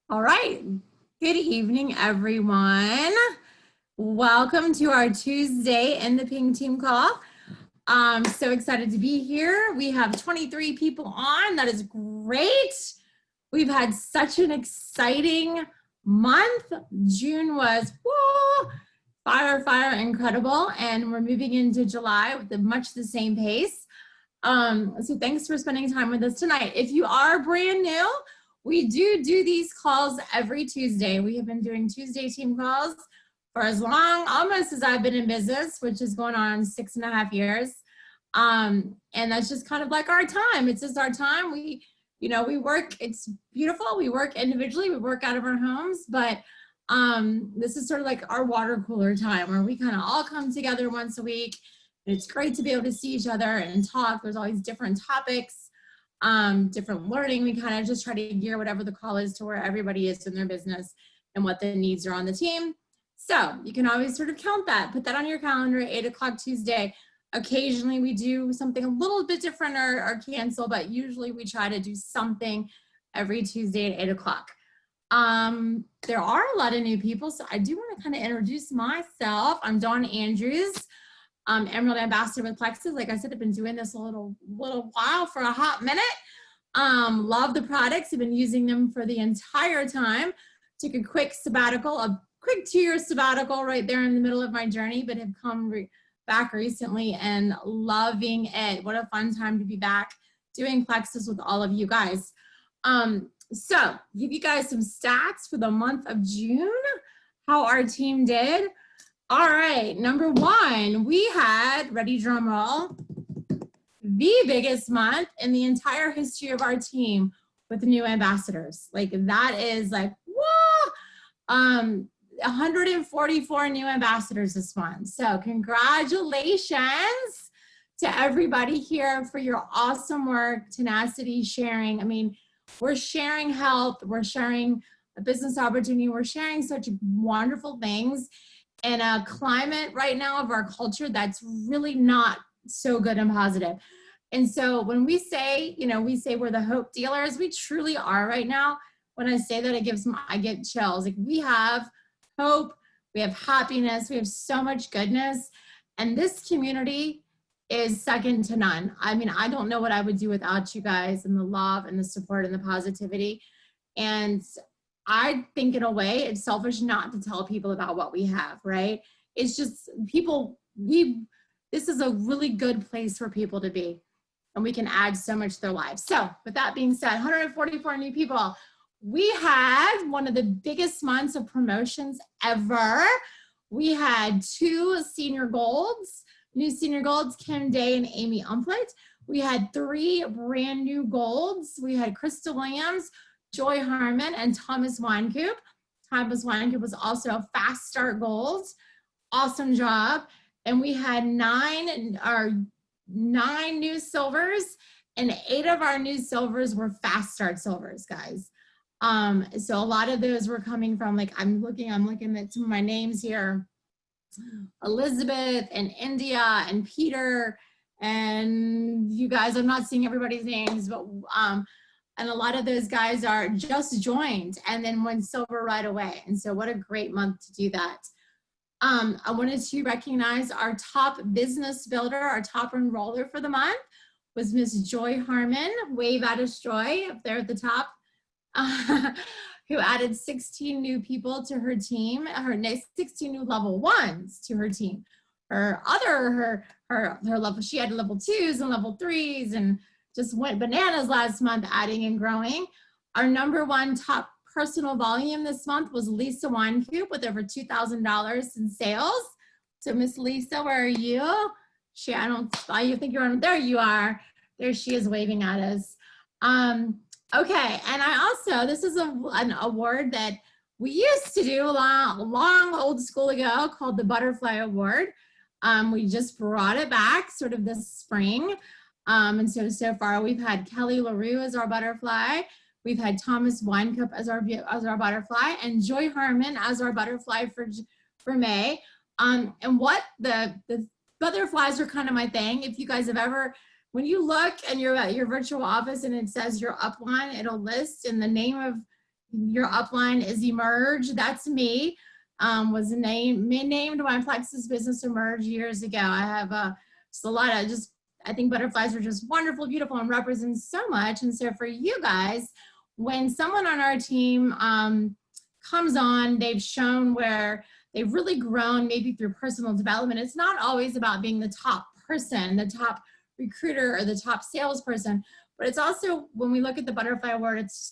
All right. Good evening, everyone. Welcome to our Tuesday in the Ping Team call. I'm so excited to be here. We have 23 people on. That is great. We've had such an exciting month. June was whoa, fire, incredible. And we're moving into July with much the same pace. So thanks for spending time with us tonight. If you are brand new, we do these calls every Tuesday. We have been doing Tuesday team calls for as long, almost as I've been in business, which is going on 6.5 years. And that's just kind of like our time. It's just our time. We work, it's beautiful. We work individually, we work out of our homes, but this is sort of like our water cooler time where we kind of all come together once a week. It's great to be able to see each other and talk. There's always different topics, different learning. We kind of just try to gear whatever the call is to where everybody is in their business and what the needs are on the team. So you can always sort of count that, put that on your calendar, 8 o'clock Tuesday. Occasionally we do something a little bit different or cancel, but usually we try to do something every Tuesday at 8 o'clock. There are a lot of new people, so I do want to kind of introduce myself. I'm Dawn Andrews. Emerald Ambassador with Plexus. Like I said, I've been doing this a little while, for a hot minute. Love the products. I've been using them for the entire time. Took a quick sabbatical, a quick 2-year sabbatical right there in the middle of my journey, but have come back recently and loving it. What a fun time to be back doing Plexus with all of you guys. So give you guys some stats for the month of June, how our team did. All right, number one, we had, ready drum roll, the biggest month in the entire history of our team with new ambassadors. Like that is like, whoa, 144 new ambassadors this month. So congratulations to everybody here for your awesome work, tenacity, sharing. I mean, we're sharing health, we're sharing a business opportunity, we're sharing such wonderful things in a climate right now of our culture that's really not so good and positive. And so when we say, we say we're the hope dealers, we truly are right now. When I say that, I get chills. Like we have hope, we have happiness, we have so much goodness. And this community is second to none. I mean, I don't know what I would do without you guys and the love and the support and the positivity. And I think in a way it's selfish not to tell people about what we have, right? It's just people, this is a really good place for people to be and we can add so much to their lives. So with that being said, 144 new people. We had one of the biggest months of promotions ever. We had 2 senior golds, new senior golds, Kim Day and Amy Umflett. We had 3 brand new golds. We had Krista Williams, Joy Harman, and Thomas Wynkoop. Thomas Wynkoop was also a fast start gold. Awesome job. And we had 9 new silvers, and 8 of our new silvers were fast start silvers, guys. So a lot of those were coming from, like, I'm looking at some of my names here. Elizabeth and India and Peter and you guys, I'm not seeing everybody's names, but and a lot of those guys are just joined and then went silver right away. And so what a great month to do that. I wanted to recognize our top business builder, our top enroller for the month was Miss Joy Harman, wave at us Joy up there at the top, who added 16 new people to her team, 16 new level 1s to her team. Her level, she had level 2s and level 3s and just went bananas last month, adding and growing. Our number 1 top personal volume this month was Lisa Wynkoop with over $2,000 in sales. So Miss Lisa, where are you? You think you're on, there you are. There she is waving at us. Okay, and I also, this is an award that we used to do long old school ago called the Butterfly Award. We just brought it back sort of this spring. And so far we've had Kelly LaRue as our butterfly. We've had Thomas Wynkoop as our butterfly and Joy Harman as our butterfly for May. And what the butterflies are kind of my thing. If you guys have ever, when you look and you're at your virtual office and it says your upline, it'll list in the name of Your upline is Emerge. That's me. Was named my Plexus business Emerge years ago. I have just a lot of I think butterflies are just wonderful, beautiful, and represent so much. And so for you guys, when someone on our team comes on, they've shown where they've really grown, maybe through personal development. It's not always about being the top person, the top recruiter, or the top salesperson, but it's also, when we look at the butterfly word, it's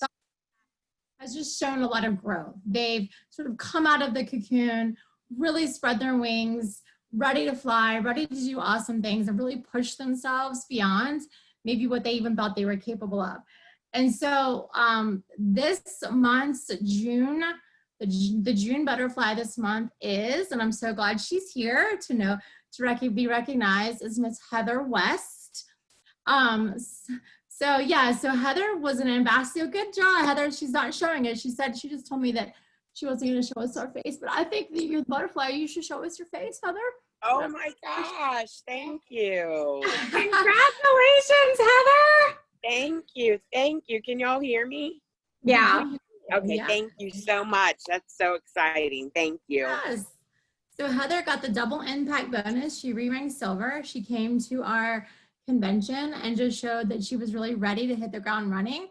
has just shown a lot of growth. They've sort of come out of the cocoon, really spread their wings, ready to fly, ready to do awesome things, and really push themselves beyond maybe what they even thought they were capable of. And so this month's June, the June butterfly this month is, and I'm so glad she's here to be recognized, is Miss Heather West. So Heather was an ambassador. Good job, Heather. She's not showing it. She just told me that she wasn't going to show us her face, but I think that you're the butterfly. You should show us your face, Heather. Oh my gosh, thank you. Congratulations, Heather. Thank you. Can y'all hear me? Yeah. Okay, yeah. Thank you so much. That's so exciting. Thank you. Yes. So Heather got the double impact bonus. She re-ranked silver. She came to our convention and just showed that she was really ready to hit the ground running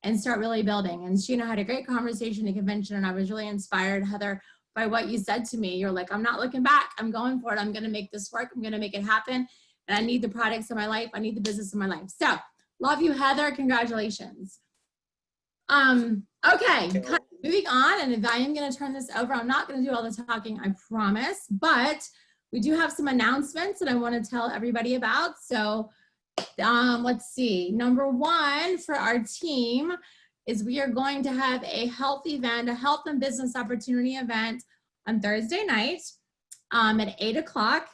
and start really building. And she and I had a great conversation at convention, and I was really inspired, Heather, by what you said to me. You're like, I'm not looking back. I'm going for it. I'm going to make this work. I'm going to make it happen. And I need the products in my life. I need the business in my life. So love you, Heather. Congratulations. Okay, moving on, and if I am going to turn this over, I'm not going to do all the talking, I promise, but we do have some announcements that I want to tell everybody about. So let's see. Number one for our team is we are going to have a health event, a health and business opportunity event on Thursday night at 8 o'clock.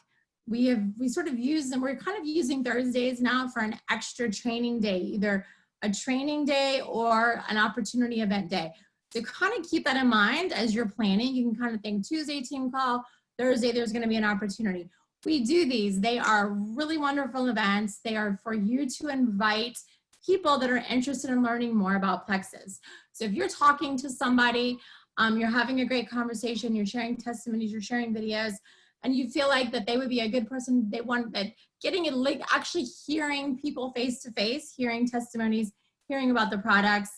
We're kind of using Thursdays now for an extra training day, either a training day or an opportunity event day. So kind of keep that in mind as you're planning. You can kind of think Tuesday team call, Thursday there's going to be an opportunity. We do these. They are really wonderful events. They are for you to invite people that are interested in learning more about Plexus. So if you're talking to somebody, you're having a great conversation, you're sharing testimonies, you're sharing videos, and you feel like that they would be a good person, they want that, getting it, like actually hearing people face to face, hearing testimonies, hearing about the products,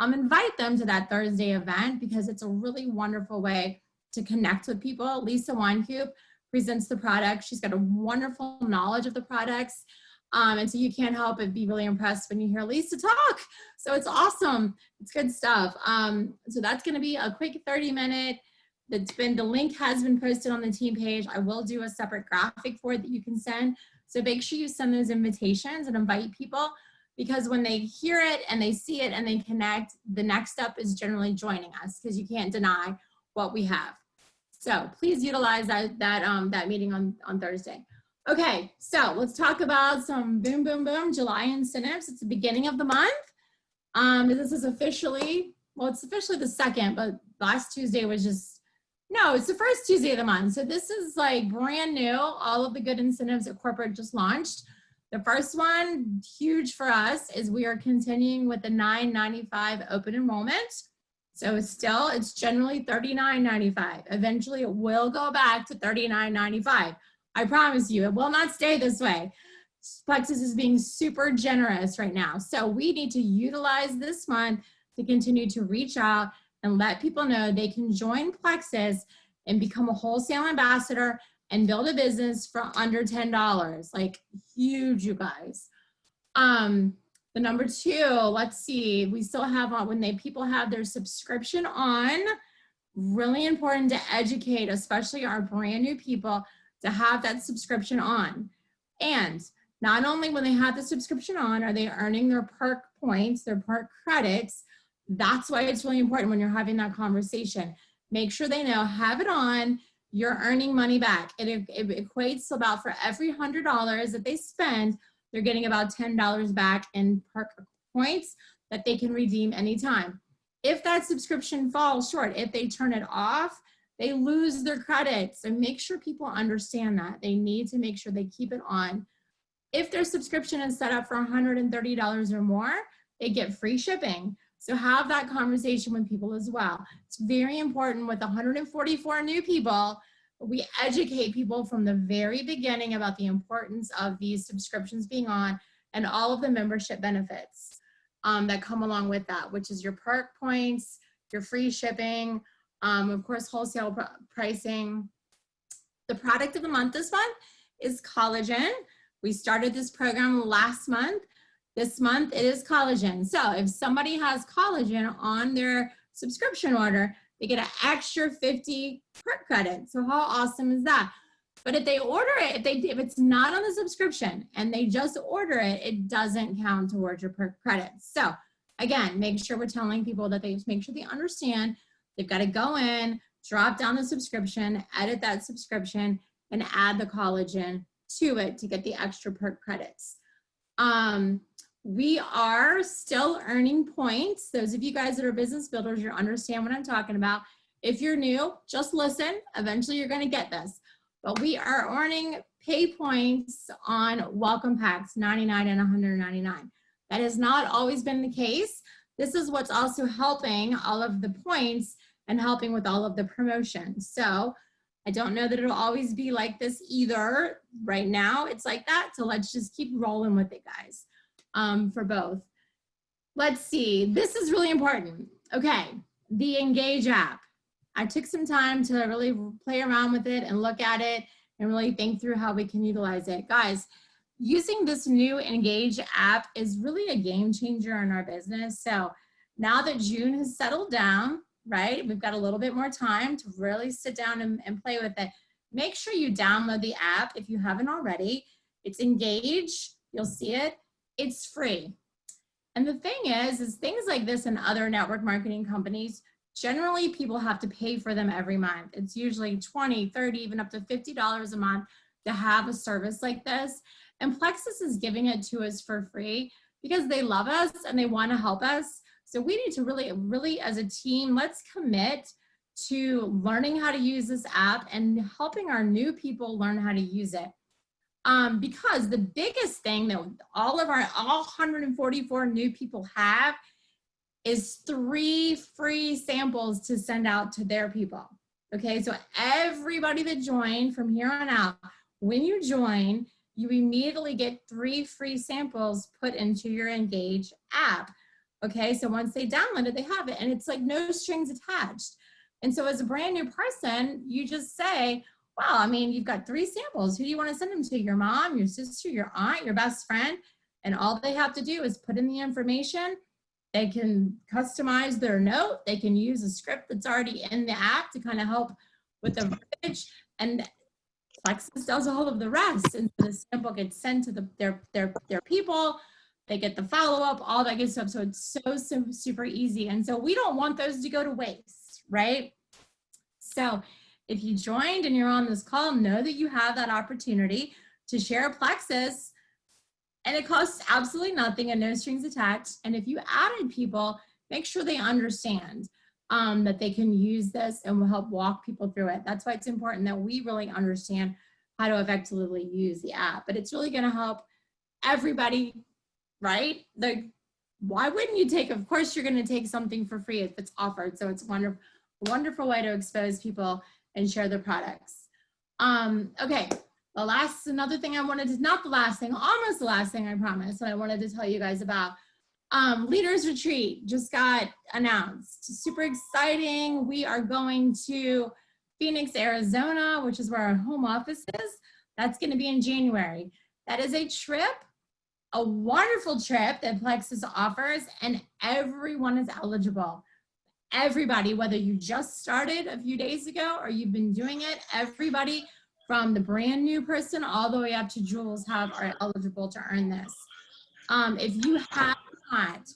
invite them to that Thursday event, because it's a really wonderful way to connect with people. Lisa Wynkoop presents the product. She's got a wonderful knowledge of the products. And so you can't help but be really impressed when you hear Lisa talk. So it's awesome. It's good stuff. So that's going to be a quick 30-minute. The link has been posted on the team page. I will do a separate graphic for it that you can send. So make sure you send those invitations and invite people, because when they hear it and they see it and they connect, the next step is generally joining us, because you can't deny what we have. So please utilize that meeting on Thursday. Okay, so let's talk about some boom, boom, boom July incentives. It's the beginning of the month. This is officially, well, it's officially the second, but last Tuesday was just, no, it's the first Tuesday of the month. So this is like brand new. All of the good incentives that corporate just launched. The first one, huge for us, is we are continuing with the $9.95 open enrollment. So it's generally $39.95. Eventually it will go back to $39.95. I promise you, it will not stay this way. Plexus is being super generous right now. So we need to utilize this month to continue to reach out and let people know they can join Plexus and become a wholesale ambassador and build a business for under $10. Like, huge, you guys. The number two, let's see, we still have on when people have their subscription on, really important to educate, especially our brand new people, to have that subscription on. And not only when they have the subscription on are they earning their perk points, their perk credits. That's why it's really important when you're having that conversation. Make sure they know, have it on, you're earning money back. It equates to about, for every $100 that they spend, they're getting about $10 back in perk points that they can redeem anytime. If that subscription falls short, if they turn it off, they lose their credit. So make sure people understand that. They need to make sure they keep it on. If their subscription is set up for $130 or more, they get free shipping. So have that conversation with people as well. It's very important with 144 new people. We educate people from the very beginning about the importance of these subscriptions being on and all of the membership benefits that come along with that, which is your perk points, your free shipping, of course, wholesale pricing. The product of the month this month is collagen. We started this program last month. This month it is collagen. So if somebody has collagen on their subscription order, they get an extra 50 perk credit. So how awesome is that? But if they order it, if it's not on the subscription and they just order it, it doesn't count towards your perk credits. So again, make sure we're telling people that they make sure they understand they've got to go in, drop down the subscription, edit that subscription, and add the collagen to it to get the extra perk credits. We are still earning points. Those of you guys that are business builders, you understand what I'm talking about. If you're new, just listen. Eventually you're going to get this. But we are earning pay points on welcome packs, 99 and 199. That has not always been the case. This is what's also helping all of the points and helping with all of the promotions. So I don't know that it'll always be like this either. Right now it's like that. So let's just keep rolling with it, guys, for both. Let's see, this is really important. Okay, the Engage app. I took some time to really play around with it and look at it and really think through how we can utilize it. Guys, using this new Engage app is really a game changer in our business. So now that June has settled down, right, we've got a little bit more time to really sit down and play with it. Make sure you download the app if you haven't already. It's Engage, you'll see it, it's free. And the thing is things like this in other network marketing companies, generally people have to pay for them every month. It's usually 20, 30, even up to $50 a month to have a service like this. And Plexus is giving it to us for free because they love us and they want to help us. So we need to really as a team, let's commit to learning how to use this app and helping our new people learn how to use it. Because the biggest thing that all 144 new people have is 3 free samples to send out to their people. Okay, so everybody that joined from here on out, when you join, you immediately get 3 free samples put into your Engage app. Okay, so once they download it, they have it, and it's like no strings attached. And so as a brand new person, you just say, wow, I mean, you've got 3 samples. Who do you want to send them to? Your mom, your sister, your aunt, your best friend? And all they have to do is put in the information. They can customize their note. They can use a script that's already in the app to kind of help with the verbiage. And Plexus does all of the rest. And so the sample gets sent to their people. They get the follow-up, all that good stuff. So it's so super easy. And so we don't want those to go to waste, right? So if you joined and you're on this call, know that you have that opportunity to share a Plexus, and it costs absolutely nothing and no strings attached. And if you added people, make sure they understand that they can use this and will help walk people through it. That's why it's important that we really understand how to effectively use the app. But it's really going to help everybody, right? Why wouldn't you take, of course you're going to take something for free if it's offered. So it's a wonderful way to expose people and share their products. Okay. Another thing I wanted to, not the last thing, almost the last thing I promised, that I wanted to tell you guys about. Leaders Retreat just got announced. Super exciting. We are going to Phoenix, Arizona, which is where our home office is. That's going to be in January. That is a trip, a wonderful trip that Plexus offers, and everyone is eligible. Everybody, whether you just started a few days ago or you've been doing it, everybody from the brand new person all the way up to Jules are eligible to earn this. If you have not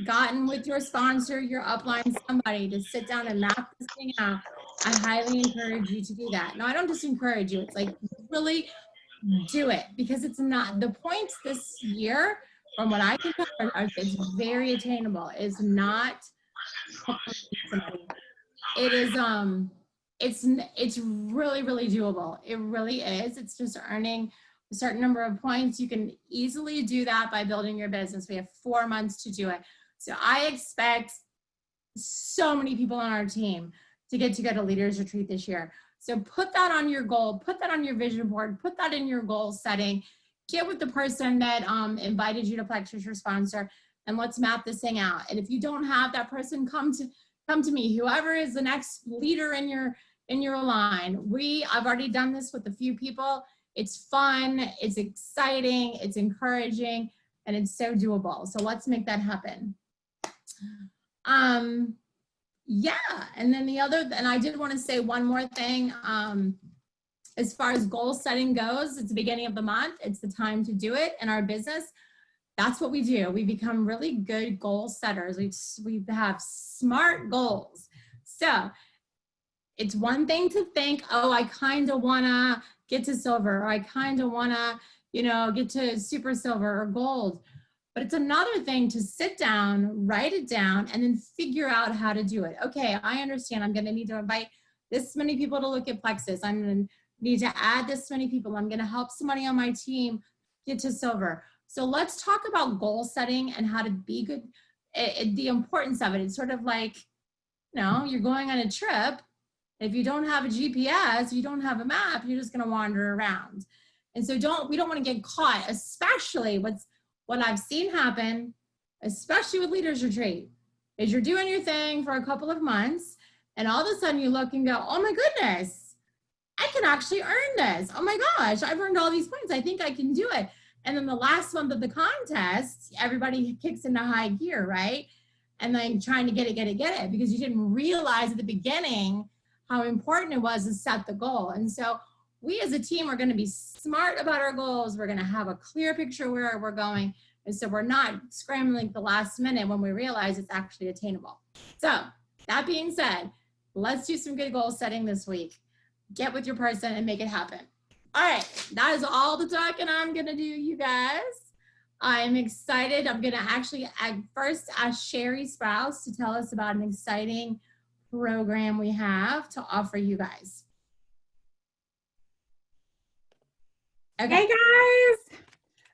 gotten with your sponsor, your upline, somebody to sit down and map this thing out, I highly encourage you to do that. No, I don't just encourage you. It's like, really do it, because it's not, the points this year, from what I can tell, it's very attainable. It's not, it is, it's really doable. It really is. It's just earning a certain number of points. You can easily do that by building your business. We have 4 months to do it. So I expect so many people on our team to get to go to Leaders Retreat this year. So put that on your goal, put that on your vision board, put that in your goal setting, get with the person that invited you to Flex as your sponsor, and let's map this thing out. And if you don't have that person, come to me, whoever is the next leader in your line. I've already done this with a few people. It's fun, it's exciting, it's encouraging, and it's so doable. So let's make that happen. Yeah, and then and I did want to say one more thing. As far as goal setting goes, it's the beginning of the month. It's the time to do it in our business. That's what we do. We become really good goal setters. We have smart goals. So it's one thing to think, oh, I kind of want to get to silver, or I kind of want to, get to super silver or gold. But it's another thing to sit down, write it down, and then figure out how to do it. Okay, I understand. I'm going to need to invite this many people to look at Plexus. I'm going to need to add this many people. I'm going to help somebody on my team get to silver. So let's talk about goal setting and how to be good. The importance of it. It's sort of like, you're going on a trip. If you don't have a GPS, you don't have a map, you're just going to wander around. And so we don't want to get caught, especially what I've seen happen, especially with Leaders Retreat, is you're doing your thing for a couple of months, and all of a sudden you look and go, oh my goodness, I can actually earn this. Oh my gosh, I've earned all these points. I think I can do it. And then the last month of the contest, everybody kicks into high gear, right? And then trying to get it, because you didn't realize at the beginning how important it was to set the goal. And so we as a team are going to be smart about our goals. We're going to have a clear picture where we're going. And so we're not scrambling at the last minute when we realize it's actually attainable. So that being said, let's do some good goal setting this week. Get with your person and make it happen. All right, that is all the talking I'm going to do, you guys. I'm excited. I'm going to actually first ask Sherry Sprouse to tell us about an exciting program we have to offer you guys. Okay. Hey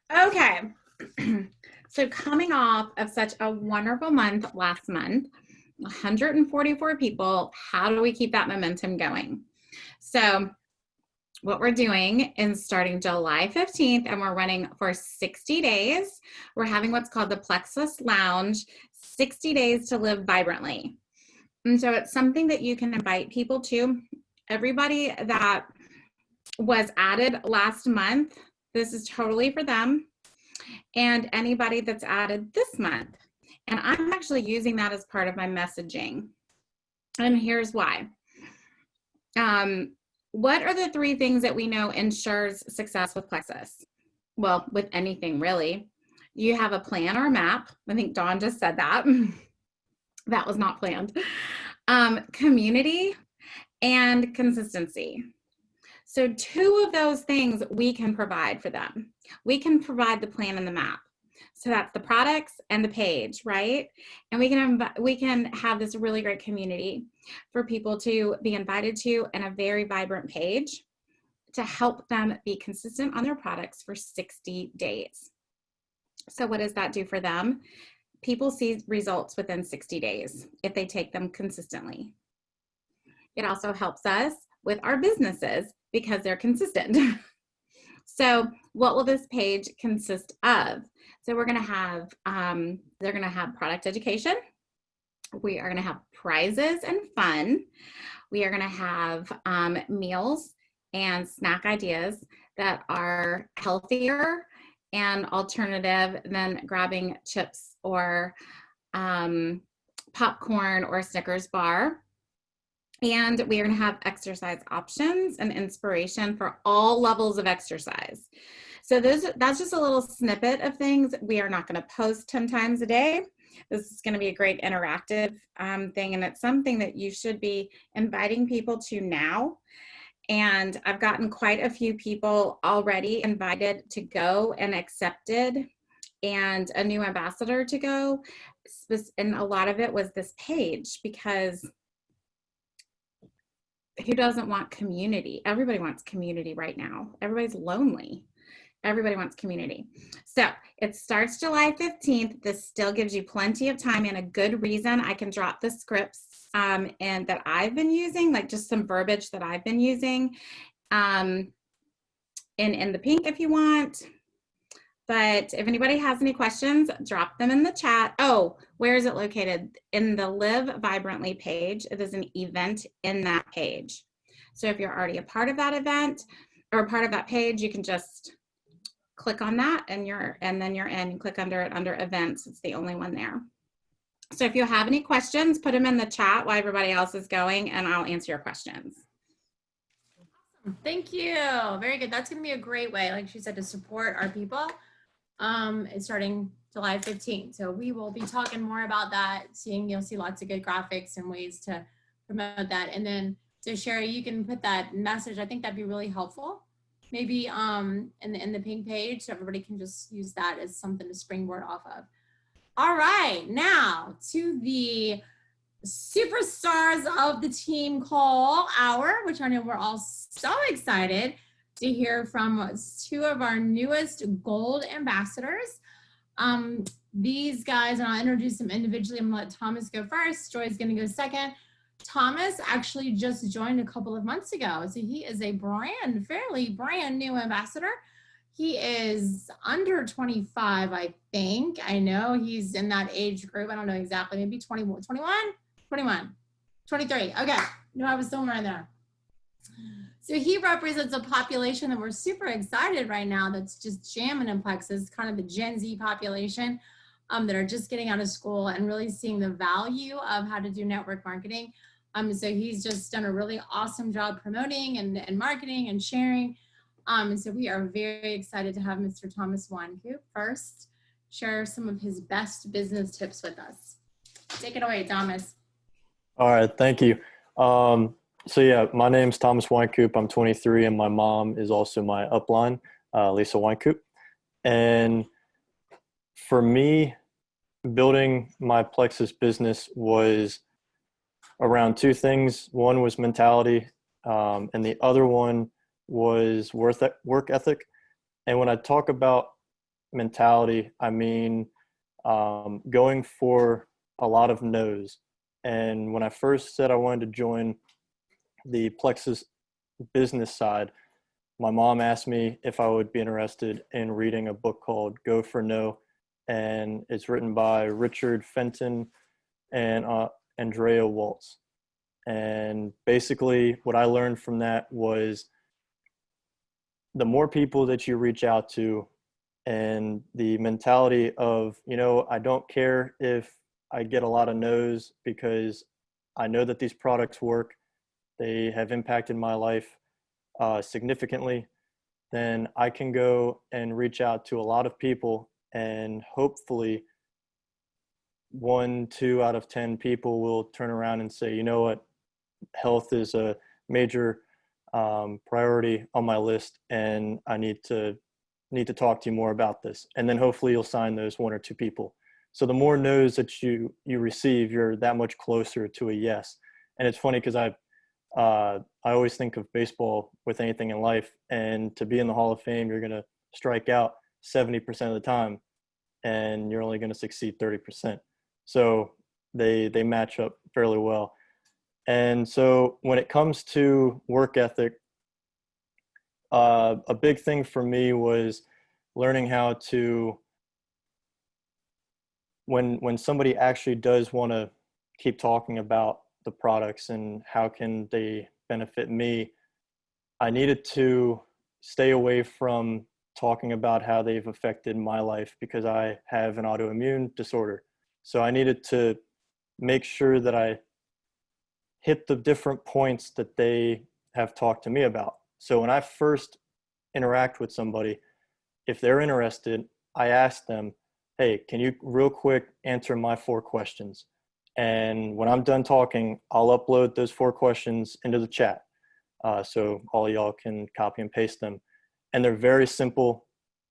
guys. Okay. So coming off of such a wonderful month last month, 144 people, how do we keep that momentum going? So what we're doing is starting July 15th, and we're running for 60 days. We're having what's called the Plexus Lounge, 60 days to live vibrantly. And so it's something that you can invite people to. Everybody that was added last month, this is totally for them. And anybody that's added this month. And I'm actually using that as part of my messaging. And here's why. What are the 3 things that we know ensures success with Plexus? Well, with anything really. You have a plan or a map. I think Dawn just said that. That was not planned. Community and consistency. So 2 of those things we can provide for them. We can provide the plan and the map. So that's the products and the page, right? And we can have this really great community for people to be invited to, and a very vibrant page to help them be consistent on their products for 60 days. So what does that do for them? People see results within 60 days if they take them consistently. It also helps us with our businesses because they're consistent. So what will this page consist of? So we're going to have, they're going to have product education. We are going to have prizes and fun. We are going to have meals and snack ideas that are healthier and alternative than grabbing chips or popcorn or a Snickers bar. And we are going to have exercise options and inspiration for all levels of exercise. So that's just a little snippet of things. We are not going to post 10 times a day. This is going to be a great interactive thing, and it's something that you should be inviting people to now. And I've gotten quite a few people already invited to go and accepted, and a new ambassador to go. And a lot of it was this page, because who doesn't want community? Everybody wants community right now. Everybody's lonely. Everybody wants community. So it starts July 15th. This still gives you plenty of time and a good reason. I can drop the scripts and that I've been using, like just some verbiage that I've been using in the pink if you want. But if anybody has any questions, drop them in the chat. Oh, where is it located? In the Live Vibrantly page. It is an event in that page. So if you're already a part of that event or a part of that page, you can just click on that and then you're in. Click under it under events. It's the only one there. So if you have any questions, put them in the chat while everybody else is going and I'll answer your questions. Thank you. Very good. That's going to be a great way, like she said, to support our people. It's starting July 15th. So we will be talking more about that, you'll see lots of good graphics and ways to promote that. And then, so Sherry, you can put that message. I think that'd be really helpful. Maybe in the pink page, so everybody can just use that as something to springboard off of. All right, now to the superstars of the team call hour, which I know we're all so excited to hear from two of our newest gold ambassadors. These guys, and I'll introduce them individually. I'm gonna let Thomas go first. Joy's gonna go second. Thomas actually just joined a couple of months ago. So he is a fairly brand new ambassador. He is under 25, I think. I know he's in that age group. I don't know exactly, maybe 21, 23. Okay, no, I was somewhere in there. So he represents a population that we're super excited right now that's just jamming in Plexus, kind of the Gen Z population that are just getting out of school and really seeing the value of how to do network marketing. So he's just done a really awesome job promoting and marketing and sharing. And so we are very excited to have Mr. Thomas Wynkoop first share some of his best business tips with us. Take it away, Thomas. All right, thank you. So yeah, my name's Thomas Wynkoop. I'm 23 and my mom is also my upline, Lisa Wynkoop. And for me, building my Plexus business was around two things. One was mentality, and the other one was work ethic. And when I talk about mentality, I mean going for a lot of no's. And when I first said I wanted to join the Plexus business side, my mom asked me if I would be interested in reading a book called Go for No, and it's written by Richard Fenton and Andrea Waltz. And basically what I learned from that was the more people that you reach out to and the mentality of, I don't care if I get a lot of no's because I know that these products work. They have impacted my life significantly. Then I can go and reach out to a lot of people and hopefully 1, 2 out of 10 people will turn around and say, you know what, health is a major priority on my list and I need to talk to you more about this. And then hopefully you'll sign those 1 or 2 people. So the more no's that you receive, you're that much closer to a yes. And it's funny because I always think of baseball with anything in life, and to be in the Hall of Fame, you're going to strike out 70% of the time and you're only going to succeed 30%. So they match up fairly well. And so when it comes to work ethic, a big thing for me was learning how to, when somebody actually does want to keep talking about the products and how can they benefit me, I needed to stay away from talking about how they've affected my life because I have an autoimmune disorder. So I needed to make sure that I hit the different points that they have talked to me about. So when I first interact with somebody, if they're interested, I ask them, hey, can you real quick answer my 4 questions? And when I'm done talking, I'll upload those 4 questions into the chat. So all y'all can copy and paste them. And they're very simple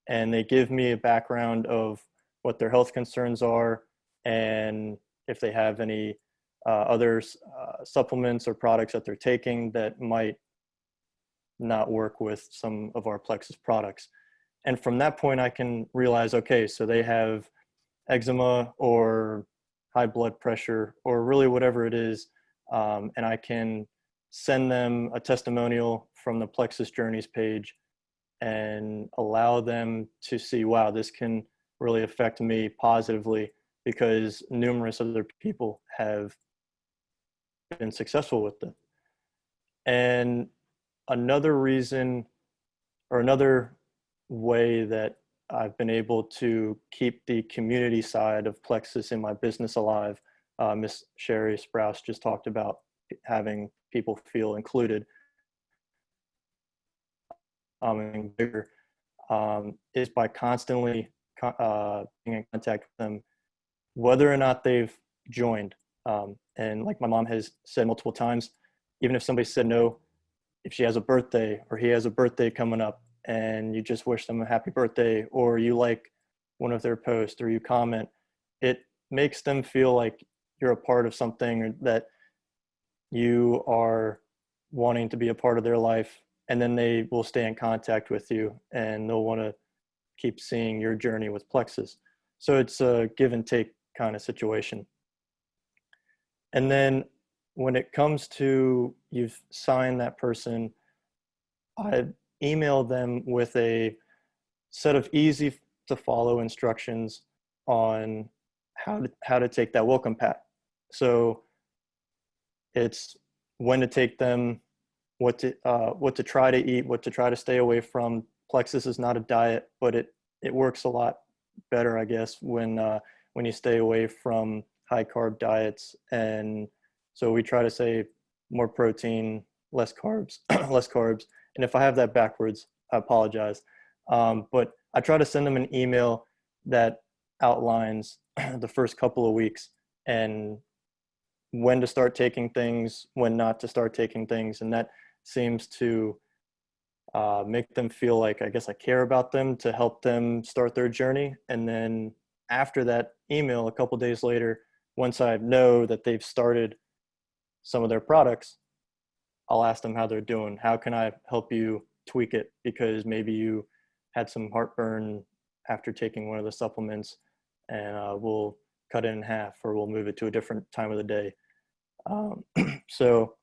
and they give me a background of what their health concerns are and if they have any other supplements or products that they're taking that might not work with some of our Plexus products. And from that point, I can realize, okay, so they have eczema or high blood pressure or really whatever it is. And I can send them a testimonial from the Plexus Journeys page and allow them to see, wow, this can really affect me positively because numerous other people have been successful with it. And another reason or another way that I've been able to keep the community side of Plexus in my business alive, Miss Sherry Sprouse just talked about having people feel included, and bigger, is by constantly being in contact with them, whether or not they've joined. And like my mom has said multiple times, even if somebody said no, if she has a birthday or he has a birthday coming up and you just wish them a happy birthday, or you like one of their posts or you comment, it makes them feel like you're a part of something, or that you are wanting to be a part of their life. And then they will stay in contact with you and they'll want to keep seeing your journey with Plexus. So it's a give and take kind of situation. And then when it comes to you've signed that person, I email them with a set of easy to follow instructions on how to take that welcome pack. So it's when to take them, what to try to eat, what to try to stay away from. Plexus is not a diet, but it works a lot better, I guess, when you stay away from high carb diets. And so we try to say more protein, less carbs, less carbs. And if I have that backwards, I apologize. But I try to send them an email that outlines the first couple of weeks and when to start taking things, when not to start taking things. And that seems to make them feel like, I guess, I care about them, to help them start their journey. And then after that email, a couple days later, once I know that they've started some of their products, I'll ask them how they're doing. How can I help you tweak it? Because maybe you had some heartburn after taking one of the supplements, and we'll cut it in half, or we'll move it to a different time of the day. So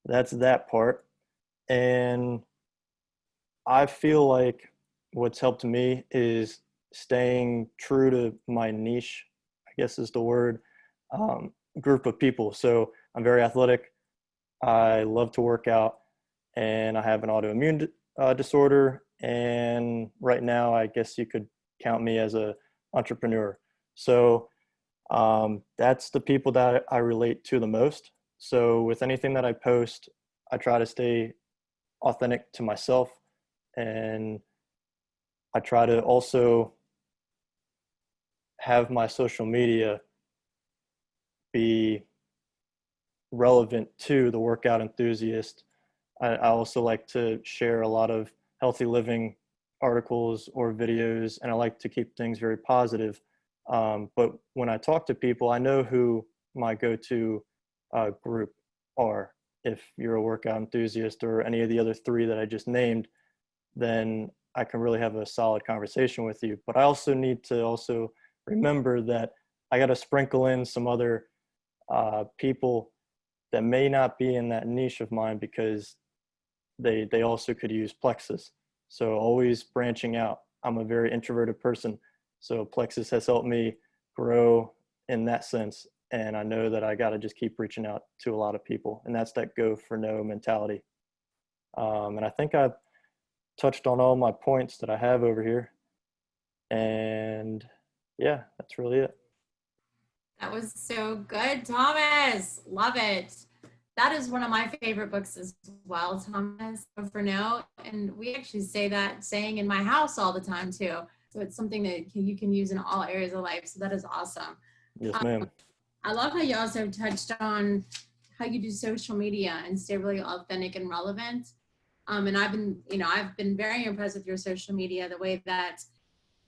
that's that part. And I feel like what's helped me is staying true to my niche, I guess is the word, group of people. So I'm very athletic. I love to work out, and I have an autoimmune disorder. And right now, I guess you could count me as an entrepreneur. So that's the people that I relate to the most. So with anything that I post, I try to stay authentic to myself, and I try to also have my social media be relevant to the workout enthusiast. I also like to share a lot of healthy living articles or videos, and I like to keep things very positive. But when I talk to people, I know who my go-to group are. If you're a workout enthusiast or any of the other three that I just named, then I can really have a solid conversation with you. But I also need to also remember that I got to sprinkle in some other people that may not be in that niche of mine, because they also could use Plexus. So always branching out. I'm a very introverted person, so Plexus has helped me grow in that sense. And I know that I got to just keep reaching out to a lot of people, and that's that go for no mentality. And I think I've touched on all my points that I have over here. And yeah, that's really it. That was so good, Thomas. Love it. That is one of my favorite books as well, Thomas, for no. And we actually say that saying in my house all the time too. So it's something that you can use in all areas of life. So that is awesome. Yes, ma'am. I love how you also touched on how you do social media and stay really authentic and relevant. And I've been very impressed with your social media, the way that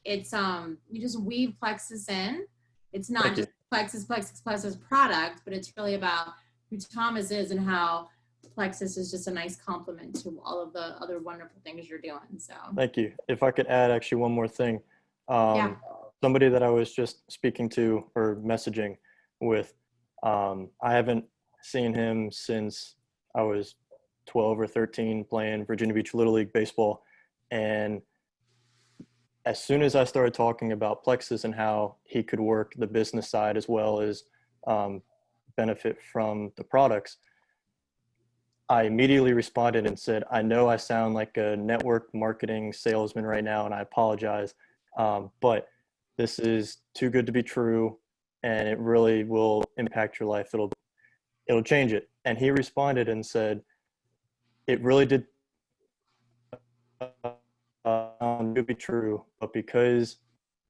it's, you just weave Plexus in. It's not Thank just you. Plexus product, but it's really about who Thomas is and how Plexus is just a nice complement to all of the other wonderful things you're doing. So Thank you. If I could add actually one more thing. Yeah. Somebody that I was just speaking to or messaging with, I haven't seen him since I was 12 or 13 playing Virginia Beach Little League baseball. And as soon as I started talking about Plexus and how he could work the business side as well as benefit from the products, I immediately responded and said, I know I sound like a network marketing salesman right now, and I apologize, but this is too good to be true, and it really will impact your life. It'll change it. And he responded and said, it really did be true, but because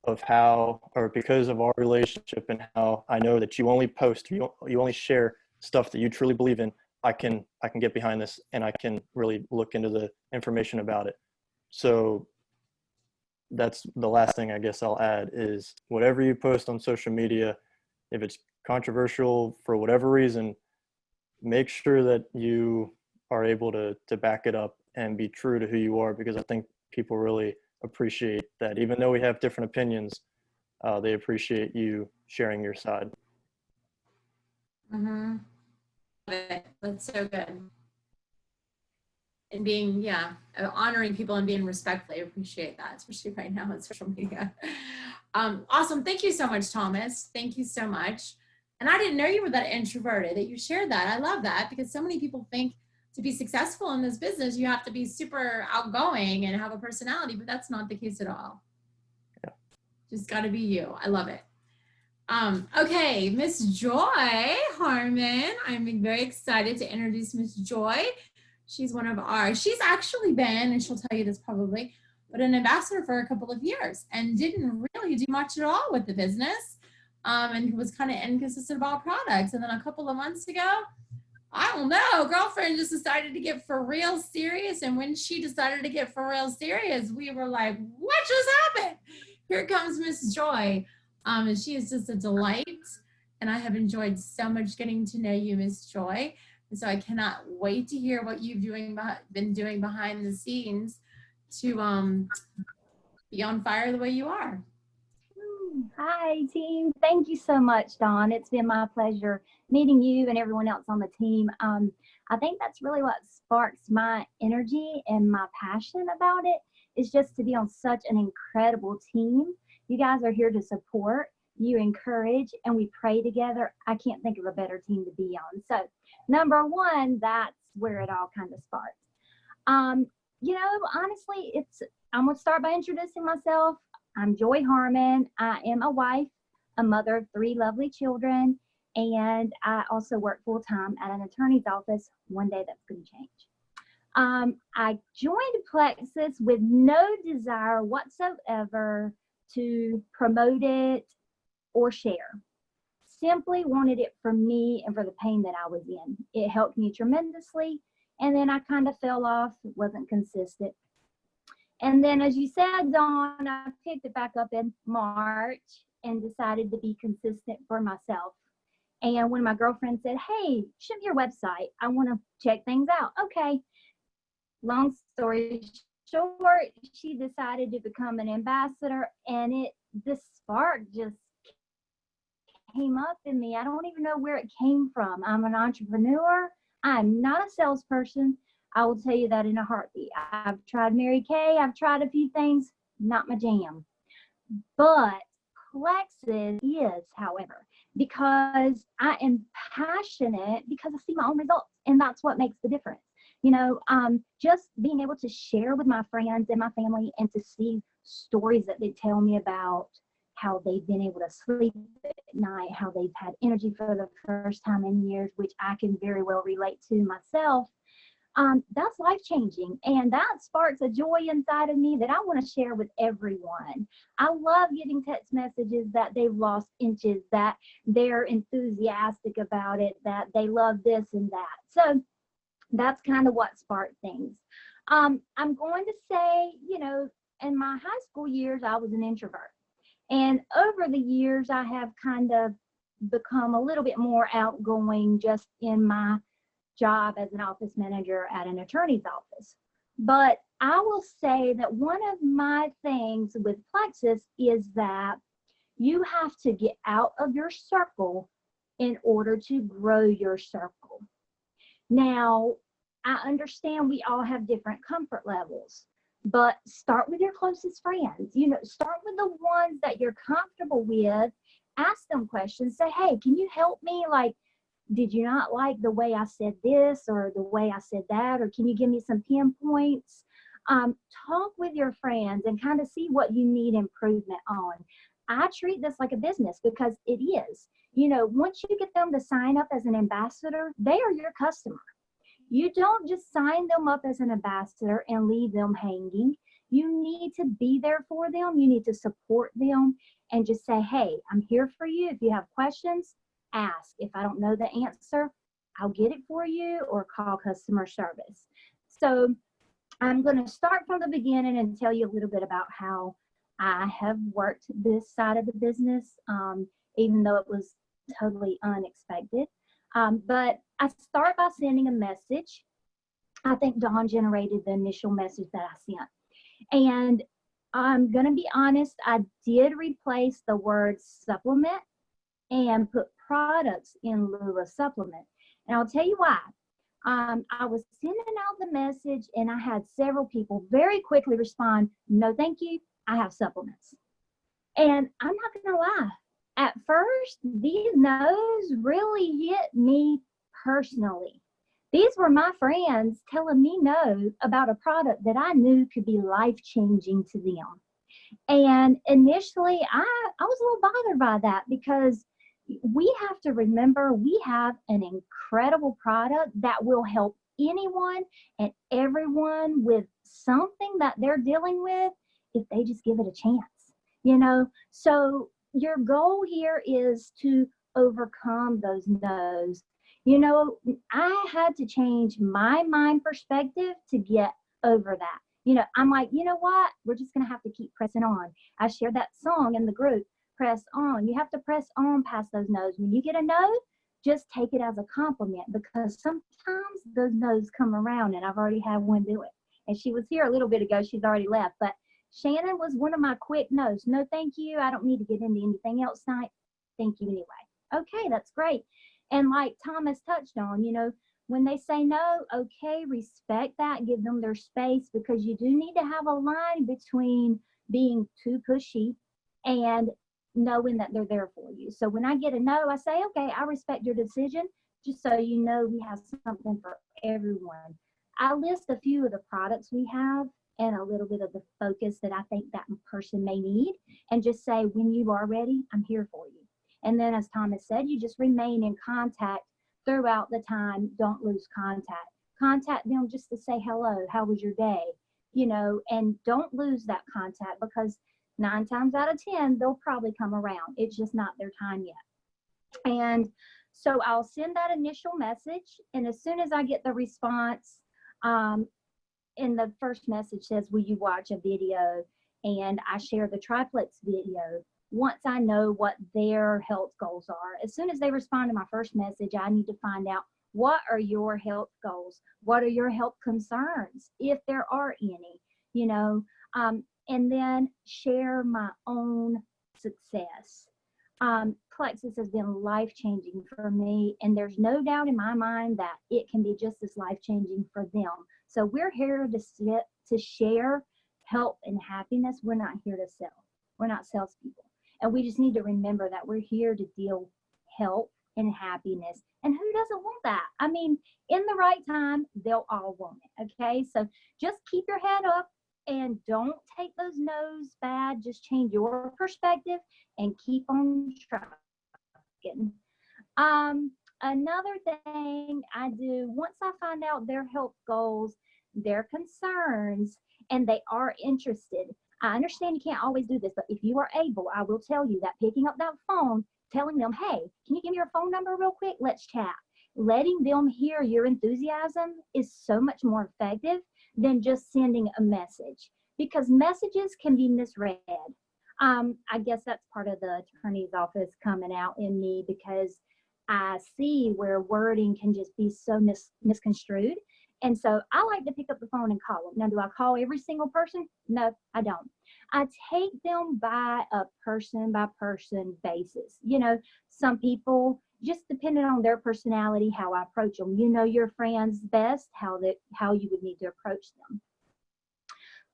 of our relationship and how I know that you only post, you only share stuff that you truly believe in, I can get behind this, and I can really look into the information about it. So that's the last thing I guess I'll add is whatever you post on social media, if it's controversial for whatever reason, make sure that you are able to back it up and be true to who you are, because I think people really appreciate that. Even though we have different opinions, they appreciate you sharing your side. Mm-hmm. That's so good. And being, honoring people and being respectful. I appreciate that, especially right now on social media. Awesome. Thank you so much, Thomas. Thank you so much. And I didn't know you were that introverted, that you shared that. I love that, because so many people think to be successful in this business, you have to be super outgoing and have a personality, but that's not the case at all. Yeah. Just got to be you. I love it. Okay, Miss Joy Harman. I'm very excited to introduce Miss Joy. She's she's actually been, and she'll tell you this probably, but an ambassador for a couple of years and didn't really do much at all with the business. And was kind of inconsistent about products. And then a couple of months ago, I don't know, girlfriend just decided to get for real serious. And when she decided to get for real serious, we were like, what just happened? Here comes Miss Joy. And she is just a delight. And I have enjoyed so much getting to know you, Miss Joy. And so I cannot wait to hear what you've been doing behind the scenes to be on fire the way you are. Hi, team. Thank you so much, Dawn. It's been my pleasure meeting you and everyone else on the team. I think that's really what sparks my energy and my passion about it, is just to be on such an incredible team. You guys are here to support, you encourage, and we pray together. I can't think of a better team to be on. So, number one, that's where it all kind of sparks. Honestly, I'm going to start by introducing myself. I'm Joy Harman. I am a wife, a mother of 3 lovely children, and I also work full-time at an attorney's office. One day that's going to change. I joined Plexus with no desire whatsoever to promote it or share. Simply wanted it for me and for the pain that I was in. It helped me tremendously, and then I kind of fell off, wasn't consistent. And then, as you said, Dawn, I picked it back up in March and decided to be consistent for myself. And when my girlfriend said, hey, show me your website, I want to check things out. Okay. Long story short, she decided to become an ambassador, and this spark just came up in me. I don't even know where it came from. I'm an entrepreneur. I'm not a salesperson. I will tell you that in a heartbeat. I've tried Mary Kay. I've tried a few things, not my jam. But Plexus is, however, because I am passionate, because I see my own results, and that's what makes the difference. Just being able to share with my friends and my family and to see stories that they tell me about how they've been able to sleep at night, how they've had energy for the first time in years, which I can very well relate to myself. That's life-changing, and that sparks a joy inside of me that I want to share with everyone. I love getting text messages that they've lost inches, that they're enthusiastic about it, that they love this and that. So that's kind of what sparked things. I'm going to say, in my high school years, I was an introvert. And over the years, I have kind of become a little bit more outgoing just in my job as an office manager at an attorney's office. But I will say that one of my things with Plexus is that you have to get out of your circle in order to grow your circle. Now, I understand we all have different comfort levels, but start with your closest friends. You know, start with the ones that you're comfortable with. Ask them questions. Say, hey, can you help me? Like, did you not like the way I said this or the way I said that? Or can you give me some pinpoints? Talk with your friends and kind of see what you need improvement on. I treat this like a business because it is. You know, once you get them to sign up as an ambassador, they are your customer. You don't just sign them up as an ambassador and leave them hanging. You need to be there for them. You need to support them and just say, hey, I'm here for you. If you have questions, ask. If I don't know the answer, I'll get it for you or call customer service. So I'm going to start from the beginning and tell you a little bit about how I have worked this side of the business, even though it was totally unexpected. But I start by sending a message. I think Dawn generated the initial message that I sent. And I'm going to be honest, I did replace the word supplement and put products in lieu of supplement. And I'll tell you why. I was sending out the message and I had several people very quickly respond, no, thank you, I have supplements. And I'm not going to lie. At first, these no's really hit me personally. These were my friends telling me no about a product that I knew could be life-changing to them. And initially, I was a little bothered by that because we have to remember we have an incredible product that will help anyone and everyone with something that they're dealing with if they just give it a chance, you know? So your goal here is to overcome those no's. You know, I had to change my mind perspective to get over that. You know, I'm like, you know what? We're just going to have to keep pressing on. I shared that song in the group, press on. You have to press on past those no's. When you get a no, just take it as a compliment because sometimes those no's come around and I've already had one do it. And she was here a little bit ago. She's already left. But Shannon was one of my quick no's. No, thank you. I don't need to get into anything else tonight. Thank you anyway. Okay, that's great. And like Thomas touched on, you know, when they say no, okay, respect that, give them their space because you do need to have a line between being too pushy and knowing that they're there for you. So when I get a no, I say, okay, I respect your decision, just so you know we have something for everyone. I list a few of the products we have and a little bit of the focus that I think that person may need and just say, when you are ready, I'm here for you. And then as Thomas said, you just remain in contact throughout the time. Don't lose contact. Contact them just to say hello, how was your day? You know, and don't lose that contact because 9 times out of 10, they'll probably come around. It's just not their time yet. And so I'll send that initial message. And as soon as I get the response, in the first message says, will you watch a video? And I share the triplex video. Once I know what their health goals are, as soon as they respond to my first message, I need to find out what are your health goals? What are your health concerns, if there are any, you know, and then share my own success. Plexus has been life-changing for me, and there's no doubt in my mind that it can be just as life-changing for them. So we're here to share health and happiness. We're not here to sell. We're not salespeople. And we just need to remember that we're here to deal health and happiness. And who doesn't want that? I mean, in the right time, they'll all want it, okay? So just keep your head up and don't take those no's bad. Just change your perspective and keep on trucking. Another thing I do, once I find out their health goals, their concerns, and they are interested, I understand you can't always do this, but if you are able, I will tell you that picking up that phone, telling them, hey, can you give me your phone number real quick? Let's chat. Letting them hear your enthusiasm is so much more effective than just sending a message because messages can be misread. I guess that's part of the attorney's office coming out in me because I see where wording can just be so misconstrued. And so I like to pick up the phone and call them. Now, do I call every single person? No, I don't. I take them by a person by person basis. You know, some people, just depending on their personality, how I approach them. You know your friends best, how you would need to approach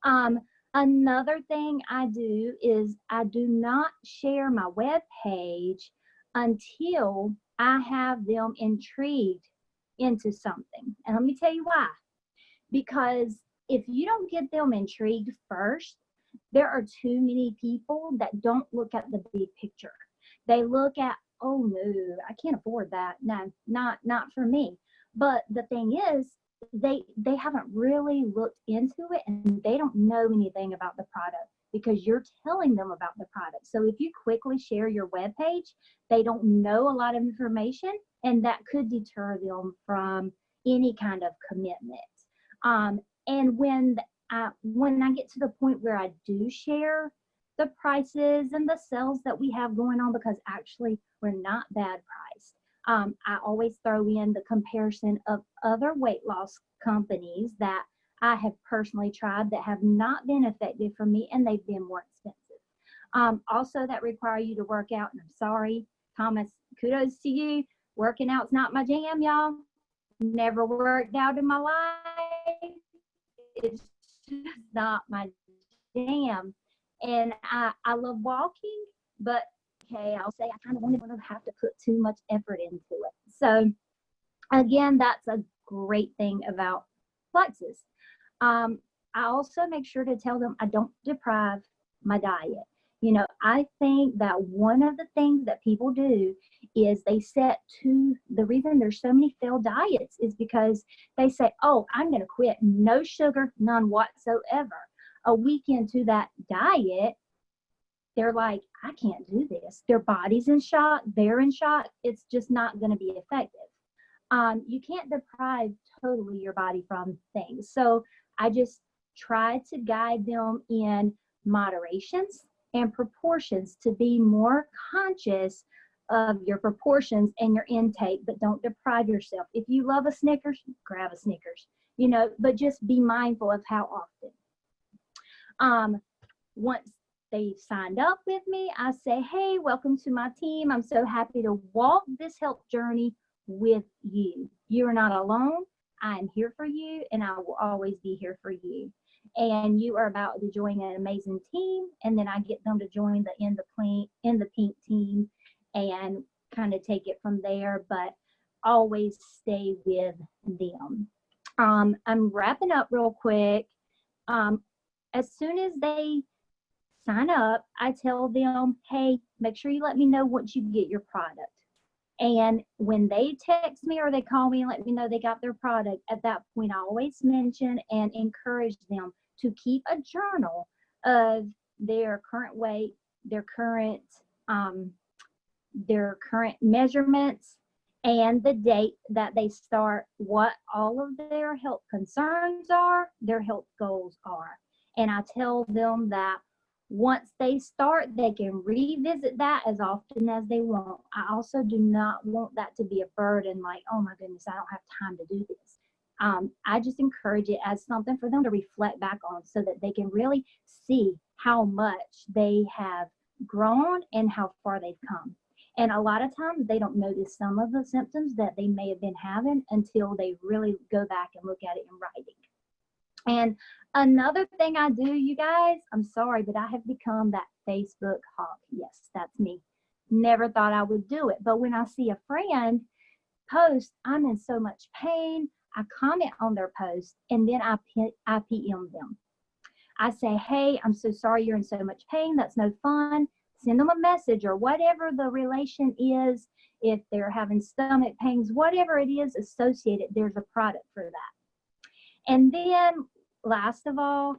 them. Another thing I do is I do not share my web page until I have them intrigued into something. And let me tell you why. Because if you don't get them intrigued first, there are too many people that don't look at the big picture. They look at, oh no, I can't afford that. No, not for me. But the thing is, they haven't really looked into it, and they don't know anything about the product because you're telling them about the product. So if you quickly share your webpage, they don't know a lot of information, and that could deter them from any kind of commitment. And when I get to the point where I do share the prices and the sales that we have going on, because actually we're not bad priced. I always throw in the comparison of other weight loss companies that I have personally tried that have not been effective for me, and they've been more expensive. Also, that require you to work out, and I'm sorry, Thomas, kudos to you. Working out's not my jam, y'all. Never worked out in my life. It's just not my jam. And I love walking, but okay, I'll say I kind of wouldn't have to put too much effort into it. So again, that's a great thing about Plexus. I also make sure to tell them I don't deprive my diet. You know, I think that one of the things that people do is the reason there's so many failed diets is because they say, oh, I'm going to quit. No sugar, none whatsoever. A week into that diet, they're like, I can't do this. Their body's in shock. They're in shock. It's just not going to be effective. You can't deprive totally your body from things. So I just try to guide them in moderations and proportions to be more conscious of your proportions and your intake, but don't deprive yourself. If you love a Snickers, grab a Snickers, you know, but just be mindful of how often. Once they've signed up with me, I say, hey, welcome to my team. I'm so happy to walk this health journey with you. You are not alone. I am here for you, and I will always be here for you. And you are about to join an amazing team, and then I get them to join the in the pink team and kind of take it from there, but always stay with them. I'm wrapping up real quick. As soon as they sign up, I tell them, hey, make sure you let me know once you get your product. And when they text me or they call me and let me know they got their product, at that point, I always mention and encourage them to keep a journal of their current weight, their current measurements, and the date that they start, what all of their health concerns are, their health goals are. And I tell them that once they start, they can revisit that as often as they want. I also do not want that to be a burden, like, oh my goodness, I don't have time to do this. I just encourage it as something for them to reflect back on so that they can really see how much they have grown and how far they've come. And a lot of times they don't notice some of the symptoms that they may have been having until they really go back and look at it in writing. And another thing I do, you guys, I'm sorry, but I have become that Facebook hawk. Yes, that's me. Never thought I would do it. But when I see a friend post, I'm in so much pain, I comment on their post, and then I PM them. I say, hey, I'm so sorry you're in so much pain. That's no fun. Send them a message or whatever the relation is. If they're having stomach pains, whatever it is associated, there's a product for that. And then last of all,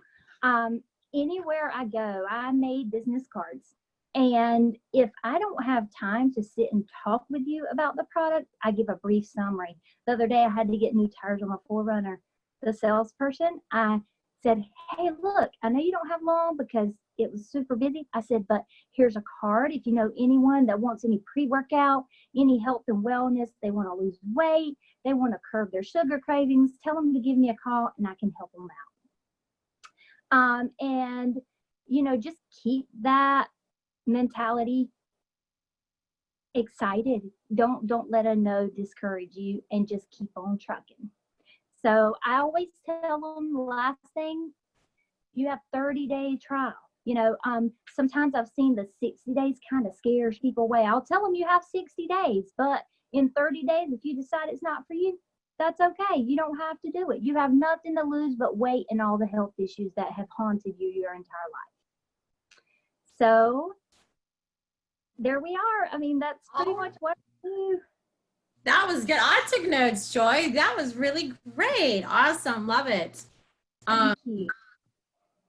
anywhere I go, I made business cards. And if I don't have time to sit and talk with you about the product, I give a brief summary. The other day I had to get new tires on my 4Runner. The salesperson, I said, hey, look, I know you don't have long because it was super busy. I said, but here's a card. If you know anyone that wants any pre-workout, any health and wellness, they want to lose weight, they want to curb their sugar cravings, tell them to give me a call and I can help them out. And, you know, just keep that mentality excited. Don't let a no discourage you, and just keep on trucking. So I always tell them the last thing, you have 30-day trial. You know, sometimes I've seen the 60 days kind of scares people away. I'll tell them you have 60 days, but in 30 days, if you decide it's not for you, that's okay. You don't have to do it. You have nothing to lose but weight and all the health issues that have haunted you your entire life. So there we are. I mean, that's pretty much what I do. That was good. I took notes, Joy. That was really great. Awesome. Love it. Thank you.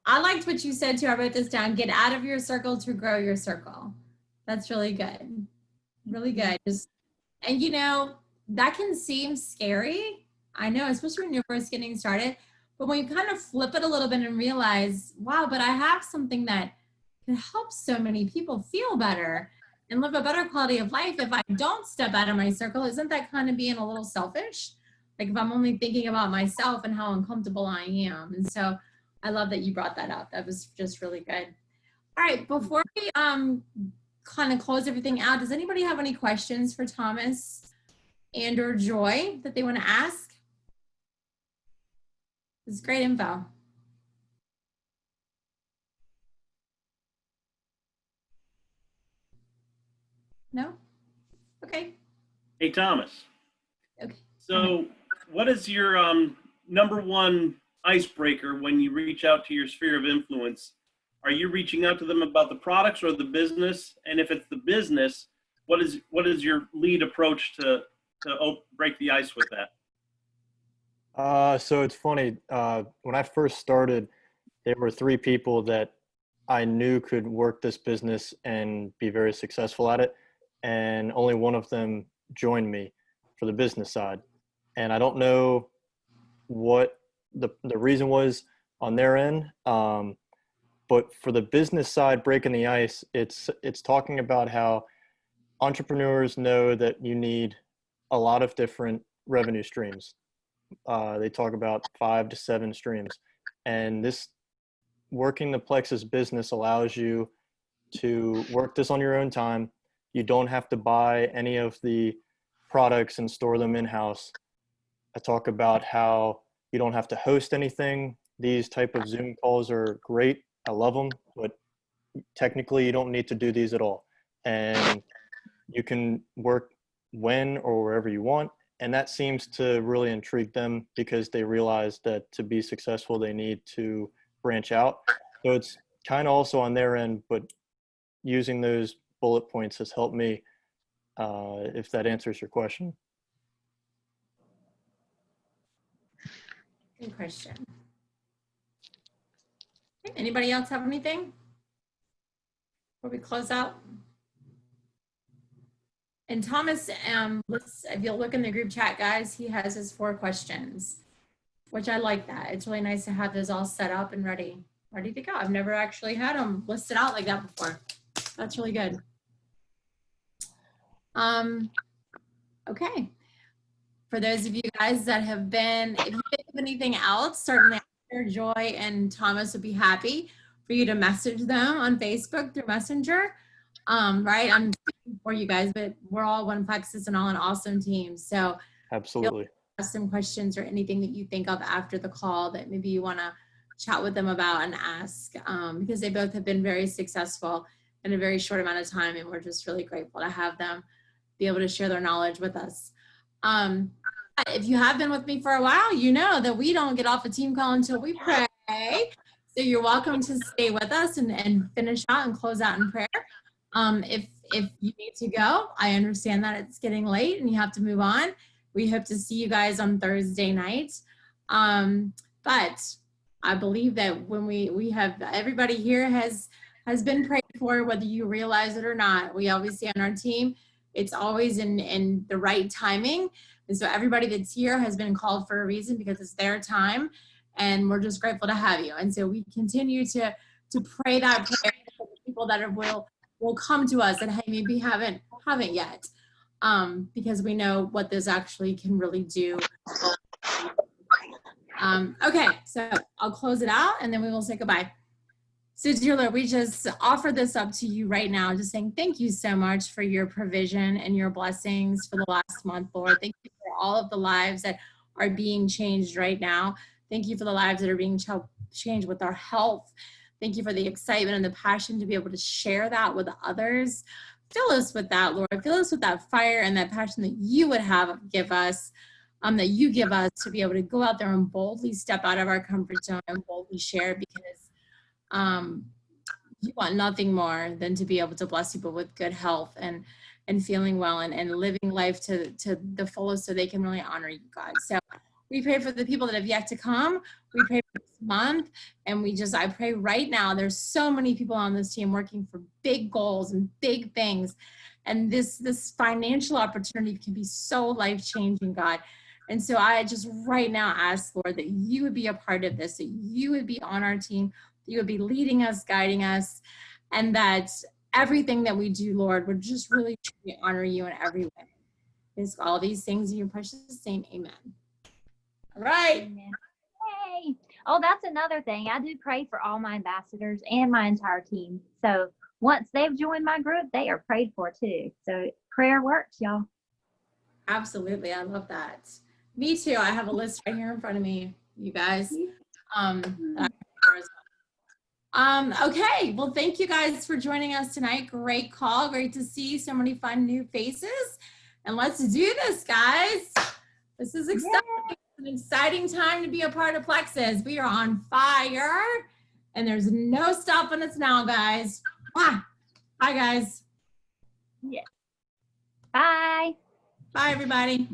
I liked what you said too. I wrote this down. Get out of your circle to grow your circle. That's really good. Really good. And you know, that can seem scary. I know, especially when you're first getting started. But when you kind of flip it a little bit and realize, wow, but I have something that can help so many people feel better and live a better quality of life if I don't step out of my circle, isn't that kind of being a little selfish? Like if I'm only thinking about myself and how uncomfortable I am. And so I love that you brought that up. That was just really good. All right, before we kind of close everything out, does anybody have any questions for Thomas and or Joy that they want to ask? It's great info. No? Okay. Hey, Thomas. Okay. So what is your number one icebreaker when you reach out to your sphere of influence? Are you reaching out to them about the products or the business? And if it's the business, what is your lead approach to break the ice with that? So it's funny. When I first started, there were 3 people that I knew could work this business and be very successful at it. And only one of them joined me for the business side. And I don't know what the reason was on their end. But for the business side, breaking the ice, it's talking about how entrepreneurs know that you need a lot of different revenue streams. They talk about 5 to 7 streams. And this working the Plexus business allows you to work this on your own time. You don't have to buy any of the products and store them in-house. I talk about how you don't have to host anything. These type of Zoom calls are great. I love them, but technically you don't need to do these at all. And you can work when or wherever you want. And that seems to really intrigue them because they realize that to be successful, they need to branch out. So it's kind of also on their end, but using those bullet points has helped me, if that answers your question. Good question. Okay, anybody else have anything before we close out? And Thomas, if you'll look in the group chat, guys, he has his 4 questions, which I like that. It's really nice to have those all set up and ready to go. I've never actually had them listed out like that before. That's really good. Okay. For those of you guys that have been, if you think of anything else, certainly Joy and Thomas would be happy for you to message them on Facebook through Messenger. Right? I'm speaking for you guys, but we're all one Plexus and all an awesome team. So Absolutely. ask some questions or anything that you think of after the call that maybe you want to chat with them about and ask, because they both have been very successful in a very short amount of time, and we're just really grateful to have them be able to share their knowledge with us. If you have been with me for a while, you know that we don't get off a team call until we pray. So you're welcome to stay with us and finish out and close out in prayer. If you need to go, I understand that it's getting late and you have to move on. We hope to see you guys on Thursday night. But I believe that when we have everybody here has been prayed for, whether you realize it or not. We always say on our team, it's always in the right timing. And so everybody that's here has been called for a reason because it's their time. And we're just grateful to have you. And so we continue to to pray that prayer for the people that will come to us and hey, maybe haven't yet, because we know what this actually can really do. Okay, so I'll close it out and then we will say goodbye. So dear Lord, we just offer this up to you right now, just saying thank you so much for your provision and your blessings for the last month, Lord. Thank you for all of the lives that are being changed right now. Thank you for the lives that are being changed with our health. Thank you for the excitement and the passion to be able to share that with others. Fill us with that, Lord. Fill us with that fire and that passion that you would give us, that you give us to be able to go out there and boldly step out of our comfort zone and boldly share, because you want nothing more than to be able to bless people with good health and feeling well and living life to the fullest so they can really honor you, God. So we pray for the people that have yet to come. We pray for this month. And I pray right now, there's so many people on this team working for big goals and big things. And this financial opportunity can be so life-changing, God. And so I just right now ask, Lord, that you would be a part of this, that you would be on our team, that you would be leading us, guiding us, and that everything that we do, Lord, would just really truly honor you in every way. Ask all these things in your precious name. Amen. All right. Amen. Yay. Oh, that's another thing. I do pray for all my ambassadors and my entire team. So once they've joined my group, they are prayed for too. So prayer works, y'all. Absolutely. I love that. Me too. I have a list right here in front of me, you guys. Okay. Well, thank you guys for joining us tonight. Great call. Great to see so many fun new faces. And let's do this, guys. This is exciting. It's an exciting time to be a part of Plexus. We are on fire and there's no stopping us now, guys. Bye, guys. Yeah. Bye. Bye, everybody.